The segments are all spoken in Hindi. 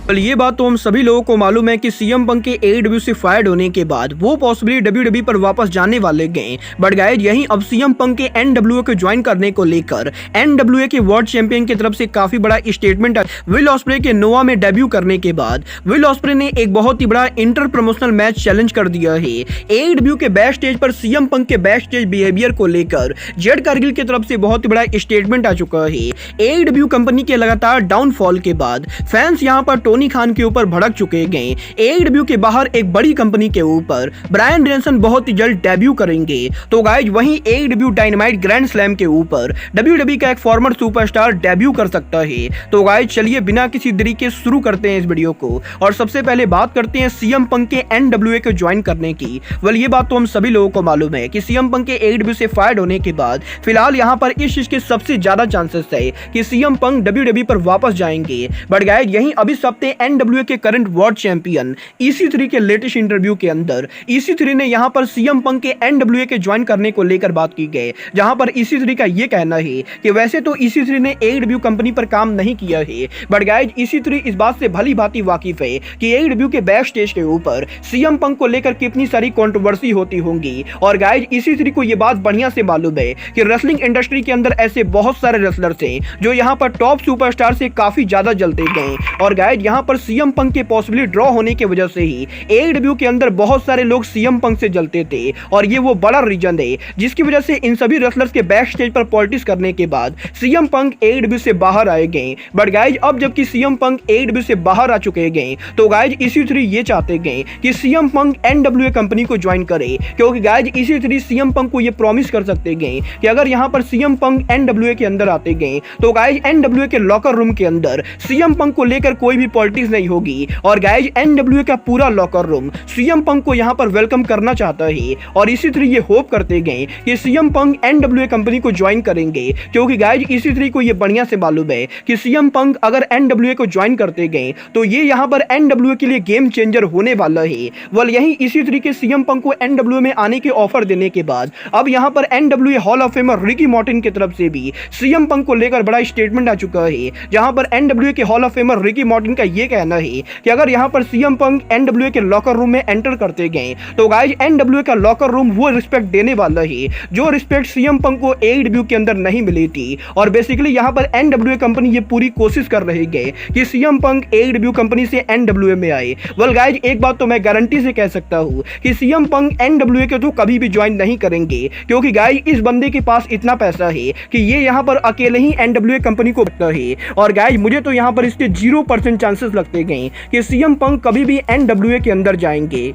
पर ये बात तो हम सभी लोगों को मालूम है कि सीएम पंक के एडब्ल्यू से फायर्ड होने के बाद वो पॉसिबली डब्ल्यूडब्ल्यूई पर वापस जाने वाले गए। बट गाइस यहीं अब सीएम पंक के एनडब्ल्यूए को ज्वाइन करने को लेकर एनडब्ल्यूए के वर्ल्ड चैंपियन की तरफ से काफी बड़ा स्टेटमेंट है। विल ऑस्प्रे के नोआ में डेब्यू करने के बाद विल ऑस्प्रे ने एक बहुत ही बड़ा इंटर प्रमोशनल मैच चैलेंज कर दिया है। एडब्ल्यू के बैक स्टेज पर सीएम पंक के बैक स्टेज बिहेवियर को लेकर जेड कारगिल की तरफ से बहुत ही बड़ा स्टेटमेंट आ चुका है। एडब्ल्यू कंपनी के लगातार डाउनफॉल के बाद फैंस यहां पर टोनी खान के ऊपर भड़क चुके गए। एडब्ल्यू के बाहर एक बड़ी कंपनी के ऊपर ब्रायन डेनियल्सन बहुत ही जल्द डेब्यू करेंगे। तो गाइज वहीं एडब्ल्यू डायनामाइट ग्रैंड स्लैम के ऊपर डब्ल्यूडब्ल्यूई का एक फॉर्मर सुपरस्टार डेब्यू कर सकता है। तो गाइज चलिए बिना किसी देरी के शुरू करते हैं इस वीडियो को और सबसे पहले बात करते हैं सीएम पंक के एनडब्ल्यूए को ज्वाइन करने की। वेल ये बात तो हम सभी लोगों को मालूम है कि सीएम पंक के एडब्ल्यू से फायर्ड होने के बाद फिलहाल यहां पर इस चीज के सबसे ज्यादा चांसेस है कि सीएम पंक डब्ल्यूडब्ल्यूई पर वापस जाएंगे। बट गाइज यहीं अभी हफ्ते एनडब्ल्यूए के करंट वर्ल्ड चैंपियन EC3 के लेटेस्ट इंटरव्यू के अंदर EC3 ने यहां पर सीएम पंक के एनडब्ल्यूए के ज्वाइन करने को लेकर बात की गई, जहां पर EC3 का यह कहना है कि वैसे तो EC3 ने एडब्ल्यू कंपनी पर काम नहीं किया है, बट गाइज EC3 इस बात से भली भांति वाकिफ है कि एडब्ल्यू के बैक स्टेज के ऊपर सीएम पंक को लेकर कितनी सारी कंट्रोवर्सी होती होंगी। और गाइज EC3 को यह बात बढ़िया से मालूम है कि रेसलिंग इंडस्ट्री के अंदर ऐसे बहुत सारे रेसलर्स हैं जो यहां पर टॉप सुपरस्टार से काफी ज्यादा जलते गए। और गाइज यहां पर सीएम पंक के पॉसिबली ड्रॉ होने की वजह से ही एडब्ल्यू के अंदर बहुत सारे लोग सीएम पंक से जलते थे और ये वो बड़ा रीजन है जिसकी वजह से इन सभी रेसलर्स के बैक स्टेज पर पॉलिटिक्स करने के बाद सीएम पंक एडब्ल्यू से बाहर आए गए। बट गाइज अब जबकि सीएम पंक एडब्ल्यू से बाहर आ चुके गए तो गाइज EC3 ये चाहते गए कि सीएम पंक एनडब्ल्यूए कंपनी को ज्वाइन करे, क्योंकि गाइज EC3 सीएम पंक को ये प्रॉमिस कर सकते गए कि अगर यहां पर सीएम पंक एनडब्ल्यूए के अंदर आते गए तो गाइज एनडब्ल्यूए के लॉकर रूम के अंदर सीएम पंक को लेकर कोई भी पॉलिटिक्स नहीं होगी। और गाइज एनडब्ल्यूए का पूरा लॉकर रूम सीएम पंक को यहां पर वेलकम करना चाहता है और EC3 ये होप करते गए कि सीएम पंक एनडब्ल्यूए कंपनी को ज्वाइन करेंगे, क्योंकि गाइज EC3 को ये बढ़िया से मालूम है कि सीएम पंक अगर एनडब्ल्यूए को ज्वाइन करते गए तो ये यहां पर एनडब्ल्यूए के लिए गेम चेंजर होने वाला है। वेल यही EC3 के सीएम पंक को एनडब्ल्यूए में आने के ऑफर देने के बाद अब यहां पर एनडब्ल्यूए hall of famer Ricky Morton की तरफ से भी सीएम पंक को लेकर बड़ा स्टेटमेंट आ चुका है, जहां पर एनडब्ल्यूए के hall of famer Ricky Morton का ये कहना है कि अगर यहां पर सीएम पंक एनडब्ल्यूए के लॉकर रूम में एंटर करते गए तो गाइज एनडब्ल्यूए का लॉकर रूम वो रिस्पेक्ट देने वाला है जो रिस्पेक्ट सीएम पंक को एडब्ल्यू के अंदर नहीं मिली थी। और बेसिकली यहां पर एनडब्ल्यूए कंपनी ये पूरी कोशिश कर रही है कि सीएम पंक एडब्ल्यू कंपनी से एनडब्ल्यूए में आए। वेल गाइज एक बात तो मैं गारंटी से कह सकता हूं कि सीएम पंक एनडब्ल्यूए के तो कभी भी ज्वाइन नहीं करेंगे, क्योंकि गाइज इस बंदे के पास इतना पैसा है कि ये यहां पर अकेले ही एनडब्ल्यूए कंपनी को रखता है। और गाइज मुझे तो यहां पर इसके 0% चांसेस लगते गए कि सीएम पंक कभी भी एनडब्ल्यूए के अंदर जाएंगे।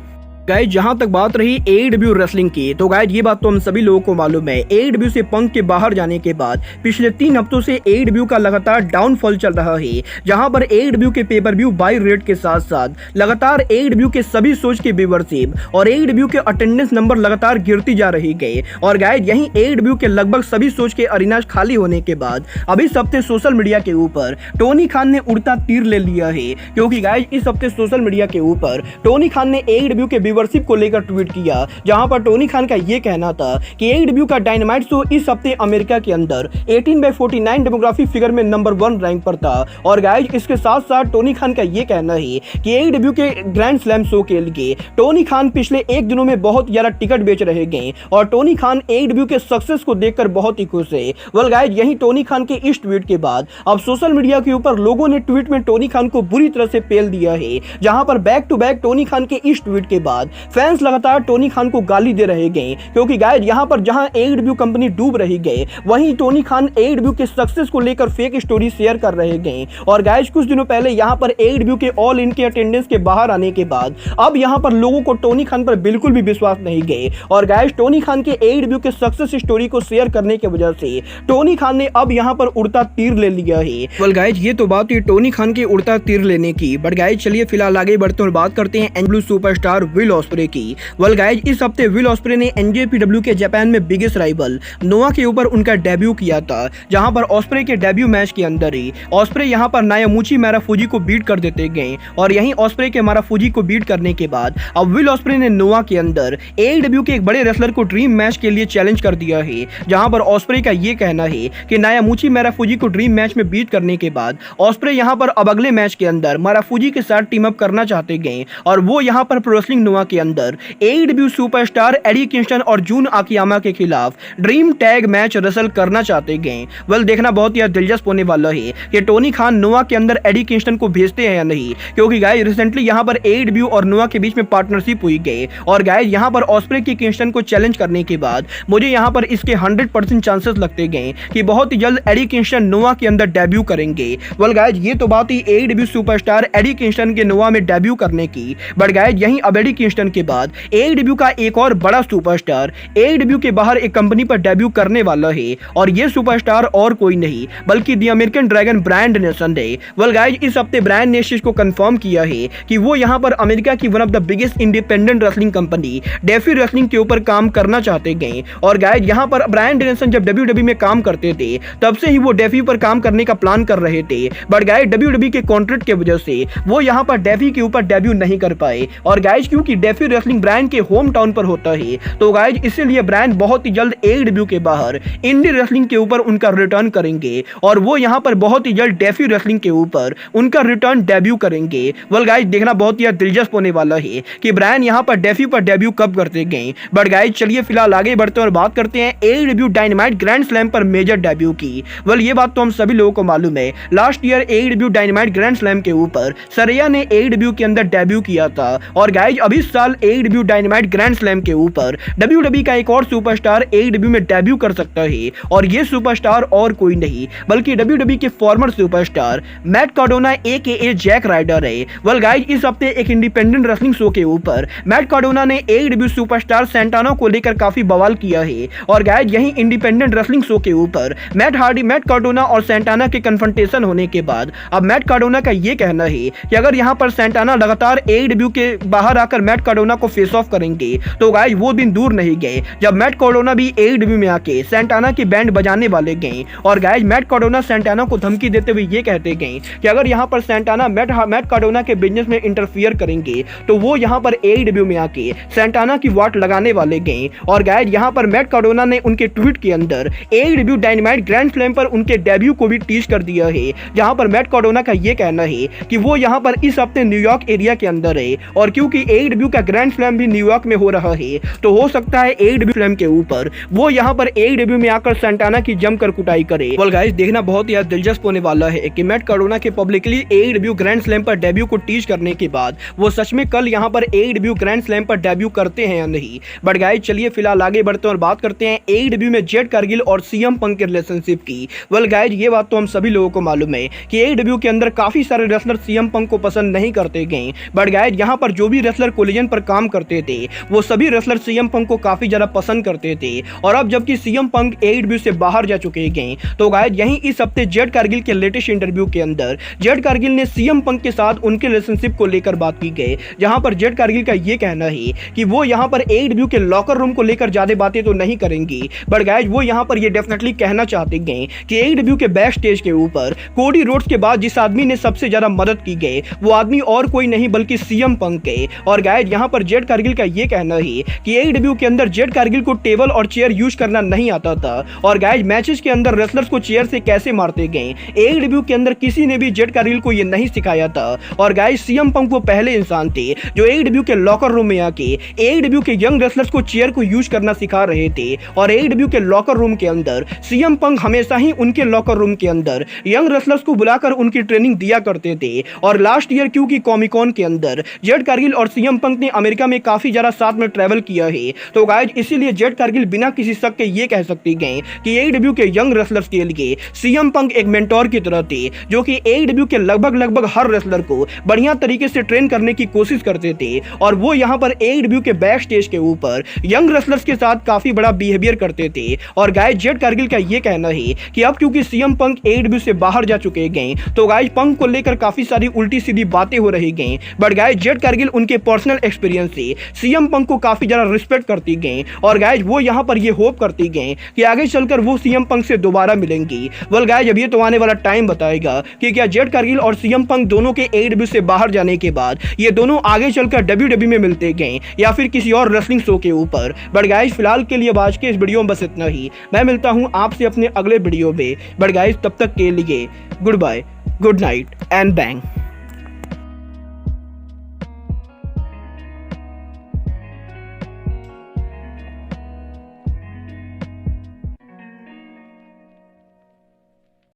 गाइज जहां तक बात रही एडब्ल्यू रेसलिंग की तो गाइज ये बात तो हम सभी लोगों को मालूम है, एडब्ल्यू से पंक के बाहर जाने के बाद पिछले 3 हफ्तों से एडब्ल्यू का लगातार डाउनफॉल चल रहा है, जहां पर एडब्ल्यू के पेपर व्यू बाई रेट के साथ साथ लगातार एडब्ल्यू के सभी शोज के व्यूअरशिप और एडब्ल्यू के अटेंडेंस नंबर लगातार गिरती जा रही गए। और गाइज यहीं एडब्ल्यू के लगभग सभी शोज के अरीनाज खाली होने के बाद अभी इस हफ्ते सोशल मीडिया के ऊपर टोनी खान ने उड़ता तीर ले लिया है, क्योंकि गाइज इस हफ्ते सोशल मीडिया के ऊपर टोनी खान ने एडब्ल्यू के व्यूअरशिप को लेकर ट्वीट किया, जहां पर टोनी खान का यह कहना था कि एडब्ल्यू का डायनामाइट शो इस हफ्ते अमेरिका के अंदर 18/49 डेमोग्राफी फिगर में नंबर 1 रैंक पर था। और गाइज इसके साथ साथ टोनी खान का यह कहना है कि एडब्ल्यू के ग्रैंड स्लैम शो के लिए टोनी खान पिछले 1 दिनों में बहुत ज्यादा टिकट बेच रहे गए और टोनी खान एडब्ल्यू के सक्सेस को देखकर बहुत ही खुश है। वेल गाइज यही टोनी खान के इस ट्वीट के बाद अब सोशल मीडिया के ऊपर लोगों ने ट्वीट में टोनी खान को बुरी तरह से पेल दिया है, जहां पर back to back Tony Khan के इस ट्वीट के बाद फैंस लगातार टोनी खान को गाली दे रहे गए, क्योंकि गाइज यहां पर जहां एडब्ल्यू कंपनी डूब रही गए वहीं टोनी खान एडब्ल्यू के सक्सेस को लेकर फेक स्टोरी शेयर कर रहे गए। और गाइज कुछ दिनों पहले यहां पर एडब्ल्यू के ऑल इन के अटेंडेंस के बाहर आने के बाद अब यहां पर लोगों को टोनी खान पर बिल्कुल भी विश्वास नहीं गए और गाइज टोनी खान के एडब्ल्यू के सक्सेस स्टोरी को शेयर करने की वजह से टोनी खान ने अब यहां पर उड़ता तीर ले लिया है। वेल गाइज ये तो बात हुई टोनी खान के उड़ता तीर लेने की, बट गाइज चलिए फिलहाल आगे बढ़ते और बात करते हैं NW superstar will will osprey की। वेल गाइज, इस हफ्ते विल ऑस्प्रे ने एनजेपीडब्ल्यू के जापान में बिगेस्ट राइवल नोआ के ऊपर उनका डेब्यू किया था, जहां पर ऑस्प्रे के डेब्यू मैच के अंदर ही ऑस्प्रे यहां पर नायामुची माराफूजी को बीट कर देते गए और यहीं ऑस्प्रे के माराफूजी को बीट करने के बाद अब विल ऑस्प्रे ने नोआ के अंदर एईडब्ल्यू के एक बड़े रेसलर को ड्रीम मैच के लिए चैलेंज कर दिया है, जहां पर ऑस्प्रे का ये कहना है कि नायामुची माराफूजी को ड्रीम मैच में बीट करने के बाद ऑस्प्रे यहां पर अब अगले मैच के अंदर माराफूजी के साथ टीम अप करना चाहते गए और वो यहां पर प्रो रेसलिंग नोआ के अंदर एईडब्ल्यू सुपरस्टार एडी किंगस्टन और जून आकियामा के खिलाफ ड्रीम टैग मैच रेसल करना चाहते गए। वेल, देखना बहुत ही दिलचस्प होने वाला है कि टोनी खान नोआ के अंदर एडी किंगस्टन को भेजते हैं या नहीं, क्योंकि गाइस रिसेंटली यहां पर एईडब्ल्यू और नोआ के बीच में पार्टनरशिप हुई गई और गाइस यहां पर ऑस्प्रे की किंगस्टन को चैलेंज करने के बाद मुझे यहां पर इसके 100% चांसेस लगते गए कि बहुत ही जल्द एडी किंगस्टन नोआ के अंदर डेब्यू करेंगे। वेल गाइस, ये तो बात ही एईडब्ल्यू सुपरस्टार एडी किंगस्टन के नोआ में डेब्यू करने की, बट गाइस यहीं अब एडी किंगस्टन के बाद एईडब्ल्यू का एक और बड़ा सुपरस्टार एईडब्ल्यू के बाहर एक कंपनी पर डेब्यू करने वाला है और ये सुपरस्टार और कोई नहीं बल्कि द अमेरिकन ड्रैगन ब्रायन डेनियल्सन है। वेल गाइस, इस हफ्ते ब्रायन ने इस चीज को कंफर्म किया है कि वो यहां पर अमेरिका की one of the biggest independent wrestling company DeFi wrestling के ऊपर काम करना चाहते गए और गाइस यहां पर ब्रायन डेनियल्सन जब डब्ल्यूडब्ल्यूई में काम करते थे तब से ही वो डेफी पर काम करने का प्लान कर रहे थे, बट गाइस डब्ल्यूडब्ल्यूई के कॉन्ट्रैक्ट की वजह से वो यहां पर डेफी के ऊपर डेब्यू नहीं कर पाए और गाइस क्योंकि डेफी रेसलिंग ब्रायन के होम टाउन पर होता है तो गाइस इसीलिए ब्रायन बहुत ही जल्द एईडब्ल्यू के बाहर इंडी रेसलिंग के ऊपर उनका रिटर्न करेंगे और वो यहां पर बहुत ही जल्द डेफी रेसलिंग के ऊपर उनका रिटर्न डेब्यू करेंगे। वेल गाइस, देखना बहुत ही दिलचस्प होने वाला है कि ब्रायन यहां पर डेफी पर डेब्यू कब करते गए। बट गाइस चलिए फिलहाल आगे बढ़ते हैं और बात करते हैं एईडब्ल्यू डायनामाइट ग्रैंड स्लैम पर मेजर डेब्यू की। वेल, ये बात तो हम सभी लोगों को मालूम है, last year AEW dynamite grand slam के ऊपर सरैया ने एईडब्ल्यू के अंदर डेब्यू किया था और गाइस अब इस साल एईडब्ल्यू डायनामाइट ग्रैंड स्लैम के ऊपर डब्ल्यूडब्ल्यूई का एक और सुपरस्टार एईडब्ल्यू में डेब्यू कर सकता है और ये सुपरस्टार और कोई नहीं बल्कि डब्ल्यूडब्ल्यूई के former superstar Matt Cardona AKA Jack Ryder है। वेल गाइस, इस हफ्ते एक इंडिपेंडेंट रेसलिंग शो के ऊपर मैट कार्डोना ने एईडब्ल्यू सुपरस्टार सैंटाना को लेकर काफी बवाल किया है और गाइस यही इंडिपेंडेंट रेसलिंग शो के ऊपर मैट कार्डोना और सैंटाना के कन्फ्रंटेशन होने के बाद अब मैट कार्डोना का ये कहना है कि अगर यहां पर सैंटाना लगातार एईडब्ल्यू के बाहर आकर मैट कार्डोना को फेस ऑफ करेंगे तो गाइस वो दिन दूर नहीं गए जब मैट कार्डोना भी एईडब्ल्यू में आके सैंटाना की बैंड बजाने वाले गए और गाइस मैट कार्डोना सैंटाना को धमकी देते हुए ये कहते गए कि अगर यहां पर सैंटाना मैट कार्डोना के बिजनेस में इंटरफियर करेंगे तो वो यहां पर एईडब्ल्यू में आके सैंटाना की वाट लगाने वाले गए और गाइस यहां पर मैट कार्डोना ने उनके ट्वीट के अंदर एईडब्ल्यू डायनामाइट ग्रैंड स्लैम पर उनके डेब्यू को भी टीज कर दिया है, जहां पर मैट कार्डोना का ये कहना है कि वो यहां पर इस हफ्ते न्यूयॉर्क एरिया के अंदर है और क्योंकि एईडब्ल्यू का ग्रैंड स्लैम भी न्यूयॉर्क में हो रहा है तो हो सकता है एईडब्ल्यू स्लैम के ऊपर वो यहां पर एईडब्ल्यू में आकर सैंटाना की जमकर कुटाई करे। वेल गाइस, देखना बहुत ही दिलचस्प होने वाला है कि मैट कार्डोना के पब्लिकली एईडब्ल्यू ग्रैंड स्लैम पर डेब्यू को टीज करने के बाद वो सच में कल यहां पर एईडब्ल्यू ग्रैंड स्लैम पर डेब्यू करते हैं या नहीं। बट गाइस चलिए फिलहाल आगे बढ़ते हैं और बात करते हैं एईडब्ल्यू में जेड कारगिल और सीएम पंक के रिलेशनशिप की। वेल गाइस, ये बात तो हम सभी लोगों को मालूम है कि एईडब्ल्यू के अंदर काफी सारे रेसलर सीएम पंक को पसंद नहीं करते गए, बट गाइस यहां पर जो भी रेसलर कोलिजन पर काम करते थे वो सभी रेसलर सीएम पंक को काफी ज्यादा पसंद करते थे और अब जबकि सीएम पंक एईडब्ल्यू से बाहर जा चुके गए तो गाइस यहीं इस हफ्ते जेड कारगिल के लेटेस्ट इंटरव्यू के अंदर जेड कारगिल ने सीएम पंक के साथ उनके रिलेशनशिप को लेकर बात की गई, जहां पर जेड कारगिल का ये कहना है कि वो यहां पर एईडब्ल्यू के लॉकर रूम को लेकर ज्यादा बातें तो नहीं करेंगी, बट गाइस वो यहां पर ये डेफिनेटली कहना चाहते गए कि एईडब्ल्यू के बैक स्टेज के ऊपर कोडी रोड्स के बाद जिस आदमी ने सबसे ज्यादा मदद की गई वो आदमी और कोई नहीं बल्कि सीएम पंक है और गाइस यहां पर जेड कारगिल का ये कहना है कि एईडब्ल्यू के अंदर जेड कारगिल को टेबल और चेयर यूज करना नहीं आता था और गाइस मैचेस के अंदर रेसलर्स को चेयर से कैसे मारते गए एईडब्ल्यू के अंदर किसी ने भी जेड कारगिल को ये नहीं सिखाया था और गाइस सीएम पंक वो पहले इंसान थे जो एईडब्ल्यू के लॉकर रूम में आके एईडब्ल्यू के यंग रेसलर्स को चेयर को यूज करना सिखा रहे थे और एईडब्ल्यू के लॉकर रूम के अंदर सीएम पंक हमेशा ही उनके लॉकर रूम के अंदर यंग रेसलर्स को बुलाकर उनकी ट्रेनिंग दिया करते थे और लास्ट ईयर क्योंकि कॉमिकॉन के अंदर जेड कारगिल और सीएम पंक ने अमेरिका में काफी ज्यादा साथ में ट्रैवल किया है तो गाइस इसीलिए जेड कारगिल बिना किसी शक के ये कह सकती गए कि एईडब्ल्यू के यंग रेसलर्स के लिए सीएम पंक एक मेंटोर की तरह थे जो कि एईडब्ल्यू के लगभग हर रेसलर को बढ़िया तरीके से ट्रेन करने की कोशिश करते थे और वो यहां पर एईडब्ल्यू के बैक स्टेज के ऊपर यंग रेसलर्स के साथ काफी बड़ा बिहेवियर करते थे और गाइस जेड कारगिल का ये कहना है कि अब क्योंकि सीएम पंक एईडब्ल्यू से बाहर जा चुके गए तो गाइस पंक को लेकर काफी सारी उल्टी सीधी बातें हो रही गई, बट गाइस जेड कारगिल उनके पर्सनल प्रोफेशनल एक्सपीरियंस से सीएम पंक को काफी ज्यादा रिस्पेक्ट करती गई और गाइज वो यहाँ पर ये होप करती गई कि आगे चलकर वो सीएम पंक से दोबारा मिलेंगी। वेल गाइज अब ये तो आने वाला टाइम बताएगा कि क्या जेड कारगिल और सीएम पंक दोनों के AEW से बाहर जाने के बाद ये दोनों आगे चलकर WWE में मिलते गए या फिर किसी और रेसलिंग शो के ऊपर। बट गाइज फिलहाल के लिए आज के इस वीडियो में बस इतना ही। मैं मिलता हूं आपसे अपने अगले वीडियो में। बट गाइज तब तक के लिए good bye, good night and bang.